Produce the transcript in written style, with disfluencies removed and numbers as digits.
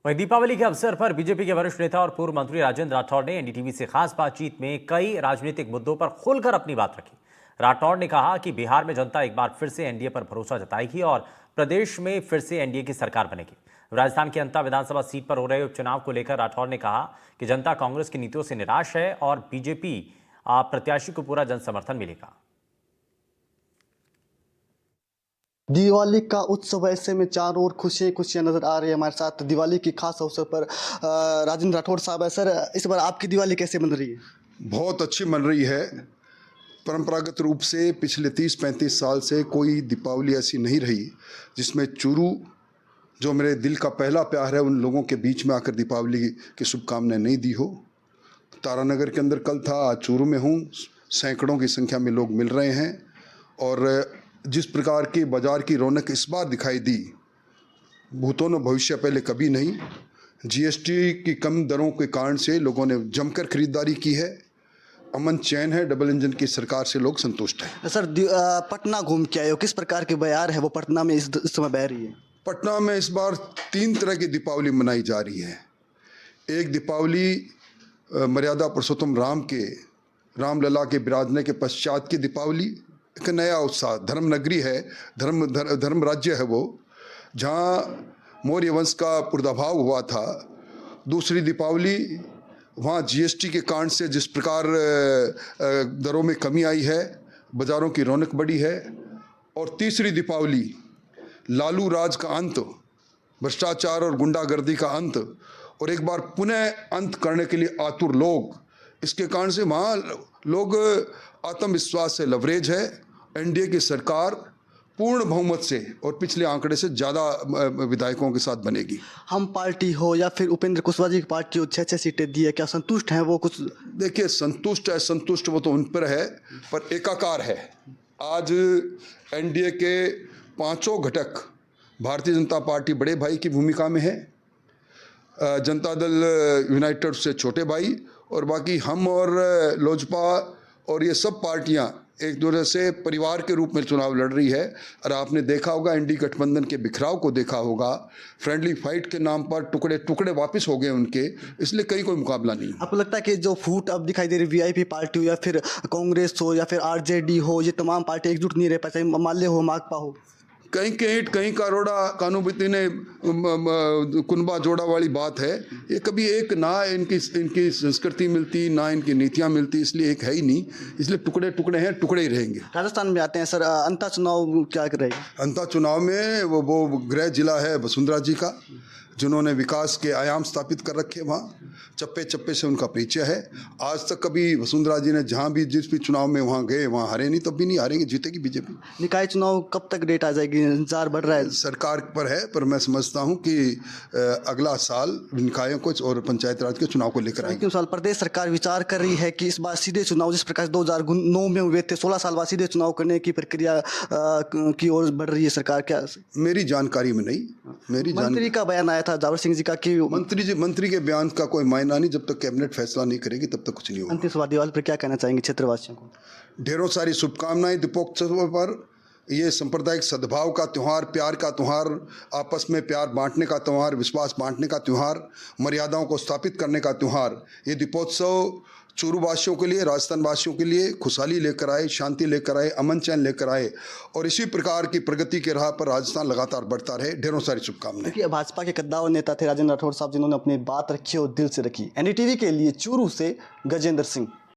वहीं दीपावली के अवसर पर बीजेपी के वरिष्ठ नेता और पूर्व मंत्री राजेंद्र राठौड़ ने एनडीटीवी से खास बातचीत में कई राजनीतिक मुद्दों पर खुलकर अपनी बात रखी। राठौड़ ने कहा कि बिहार में जनता एक बार फिर से एनडीए पर भरोसा जताएगी और प्रदेश में फिर से एनडीए की सरकार बनेगी। राजस्थान की अंता विधानसभा सीट पर हो रहे उपचुनाव को लेकर राठौड़ ने कहा कि जनता कांग्रेस की नीतियों से निराश है और बीजेपी प्रत्याशी को पूरा जन समर्थन मिलेगा। दिवाली का उत्सव ऐसे में चारों ओर खुशियाँ खुशियाँ नजर आ रही है। हमारे साथ दिवाली की खास अवसर पर राजेंद्र राठौड़ साहब है। सर, इस बार आपकी दिवाली कैसे बन रही है? बहुत अच्छी बन रही है। परंपरागत रूप से पिछले 30-35 साल से कोई दीपावली ऐसी नहीं रही जिसमें चूरू, जो मेरे दिल का पहला प्यार है, उन लोगों के बीच में आकर दीपावली की शुभकामनाएं नहीं दी हो। तारानगर के अंदर कल था, आज चूरू में हूँ। सैकड़ों की संख्या में लोग मिल रहे हैं और जिस प्रकार की बाजार की रौनक इस बार दिखाई दी, भूतों ने भविष्य पहले कभी नहीं। जीएसटी की कम दरों के कारण से लोगों ने जमकर खरीदारी की है। अमन चैन है, डबल इंजन की सरकार से लोग संतुष्ट हैं। सर, पटना घूम के आए हो, किस प्रकार की बयार है वो पटना में इस समय बह रही है? पटना में इस बार 3 तरह की दीपावली मनाई जा रही है। एक दीपावली मर्यादा पुरुषोत्तम रामलला के विराजने के पश्चात की दीपावली, एक नया उत्साह। धर्म नगरी है, धर्म राज्य है वो, जहाँ मौर्य वंश का पुर्दाभाव हुआ था। दूसरी दीपावली, वहाँ जीएसटी के कारण से जिस प्रकार दरों में कमी आई है, बाज़ारों की रौनक बढ़ी है। और तीसरी दीपावली, लालू राज का अंत, भ्रष्टाचार और गुंडागर्दी का अंत, और एक बार पुनः अंत करने के लिए आतुर लोग। इसके कारण से वहाँ लोग आत्मविश्वास से लवरेज है। एनडीए की सरकार पूर्ण बहुमत से और पिछले आंकड़े से ज़्यादा विधायकों के साथ बनेगी। हम पार्टी हो या फिर उपेंद्र कुशवाहा जी की पार्टी हो, 6 सीटें दी है, क्या संतुष्ट हैं वो? कुछ देखिए, संतुष्ट वो तो उन पर है, पर एकाकार है। आज एनडीए के 5 घटक भारतीय जनता पार्टी बड़े भाई की भूमिका में है, जनता दल यूनाइटेड से छोटे भाई, और बाकी हम और लोजपा और ये सब पार्टियां एक दूसरे से परिवार के रूप में चुनाव लड़ रही है। और आपने देखा होगा, एनडीए गठबंधन के बिखराव को देखा होगा। फ्रेंडली फाइट के नाम पर टुकड़े टुकड़े वापस हो गए उनके, इसलिए कहीं कोई मुकाबला नहीं। आपको लगता है कि जो फूट अब दिखाई दे रही, वीआईपी पार्टी हो या फिर कांग्रेस हो या फिर आरजेडी हो, ये तमाम पार्टी एकजुट नहीं रह पाई, चाहे माले हो माकपा हो? कहीं कारोड़ा कानूबती ने कुनबा जोड़ा वाली बात है। ये कभी एक ना इनकी संस्कृति मिलती, ना इनकी नीतियाँ मिलती, इसलिए एक है ही नहीं। इसलिए टुकड़े टुकड़े हैं, टुकड़े ही रहेंगे। राजस्थान में आते हैं सर, अंता चुनाव क्या रहेगा? अंता चुनाव में वो गृह जिला है वसुंधरा जी का, जिन्होंने विकास के आयाम स्थापित कर रखे। वहाँ चप्पे चप्पे से उनका परिचय है। आज तक कभी वसुंधरा जी ने जहाँ भी जिस भी चुनाव में वहाँ गए, वहाँ हारे नहीं, तब भी नहीं हारेंगे, जीतेगी बीजेपी। निकाय चुनाव कब तक डेट आ जाएगी? इंतजार बढ़ रहा है। सरकार पर है, पर मैं समझता हूँ कि अगला साल निकायों को और पंचायत राज के चुनाव को लेकर आएगी। साल प्रदेश सरकार विचार कर रही है कि इस बार सीधे चुनाव, जिस प्रकार 2009 में हुए थे, 16 साल बाद सीधे चुनाव करने की प्रक्रिया की ओर बढ़ रही है सरकार। क्या? मेरी जानकारी में नहीं। मंत्री का बयान आया था जावर सिंह जी का कि मंत्री के बयान का कोई मायना नहीं, जब तक कैबिनेट फैसला नहीं करेगी तब तक कुछ नहीं होगा। अंतिम सवाल, दिवाली पर क्या कहना चाहेंगे क्षेत्रवासियों को? ढेरों सारी शुभकामनाएं दीपोत्सव पर। ये सांप्रदायिक सद्भाव का त्यौहार, प्यार का त्यौहार, आपस में प्यार बांटने का त्यौहार, विश्वास बांटने का त्यौहार, मर्यादाओं को स्थापित करने का त्यौहार। ये दीपोत्सव चूरू वासियों के लिए, राजस्थान वासियों के लिए खुशहाली लेकर आए, शांति लेकर आए, अमन चैन लेकर आए, और इसी प्रकार की प्रगति के राह पर राजस्थान लगातार बढ़ता रहे। ढेरों सारी शुभकामनाएं। देखिए, भाजपा के कद्दावर नेता थे राजेंद्र राठौड़ साहब, जिन्होंने अपनी बात रखी और दिल से रखी। एनडीटीवी के लिए चूरू से गजेंद्र सिंह।